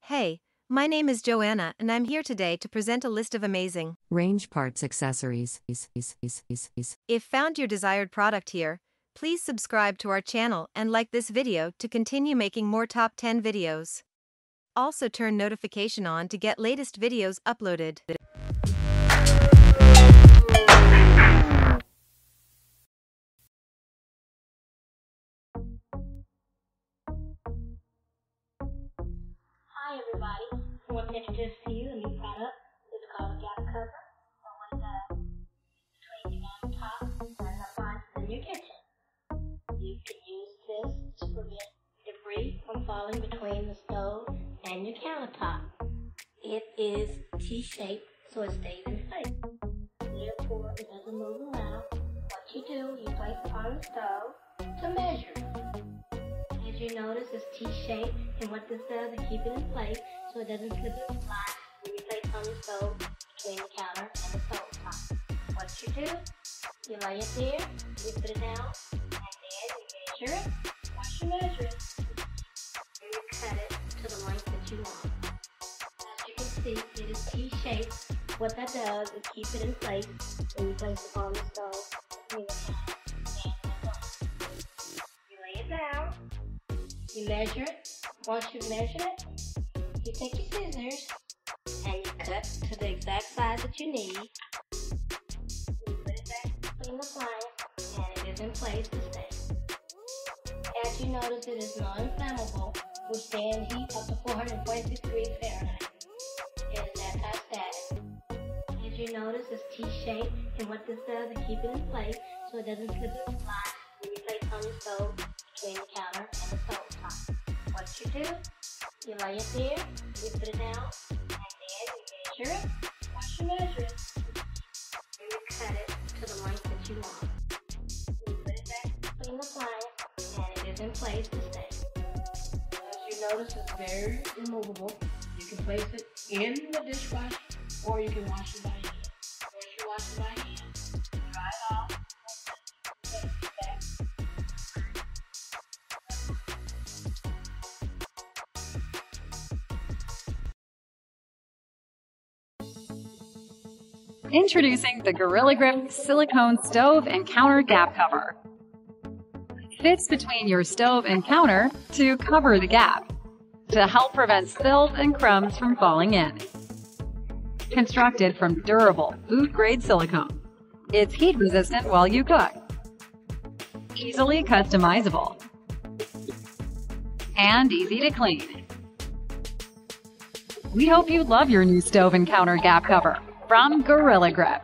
Hey, my name is Joanna and I'm here today to present a list of amazing range parts accessories. If found your desired product here, please subscribe to our channel and like this video to continue making more top 10 videos. Also turn notification on to get latest videos uploaded. Hi everybody, I want to introduce to you a new product. It's called a gap cover. So between your countertop and appliances in your kitchen. You can use this to prevent debris from falling between the stove and your countertop. It is T-shaped so it stays in place. Therefore, it doesn't move around. What you do, you place it on the stove to measure. As you notice, it's T-shaped, and what this does is keep it in place so it doesn't slip and slide when you place it on the stove between the counter and the stove top. What you do, you lay it there, you put it down, and then you measure it. Once you measure it, and you cut it to the length that you want. As you can see, it is T-shaped. What that does is keep it in place when you place it on the stove between the counter and the stove. You lay it down. You measure it. Once you've measured it, you take your scissors and you cut to the exact size that you need. You put it back between the appliance and it is in place to stay. As you notice, it is non-inflammable, withstand heat up to 446 degrees Fahrenheit. It is anti-static. As you notice, it's T-shaped, and what this does is keep it in place so it doesn't slip and slide when you place it on the stove between the counter and the stove top. What you do, you lay it there, you put it down, and then you measure it. Once you measure it, and you cut it to the length that you want. You put it back between the appliance, and it is in place to stay. As you notice, it's very removable. You can place it in the dishwasher, or you can wash it by hand. Once you wash it by hand, dry it off, and put it back. Introducing the Gorilla Grip Silicone Stove and Counter Gap Cover. Fits between your stove and counter to cover the gap, to help prevent spills and crumbs from falling in. Constructed from durable, food-grade silicone, it's heat-resistant while you cook. Easily customizable. And easy to clean. We hope you love your new stove and counter gap cover from Gorilla Grip.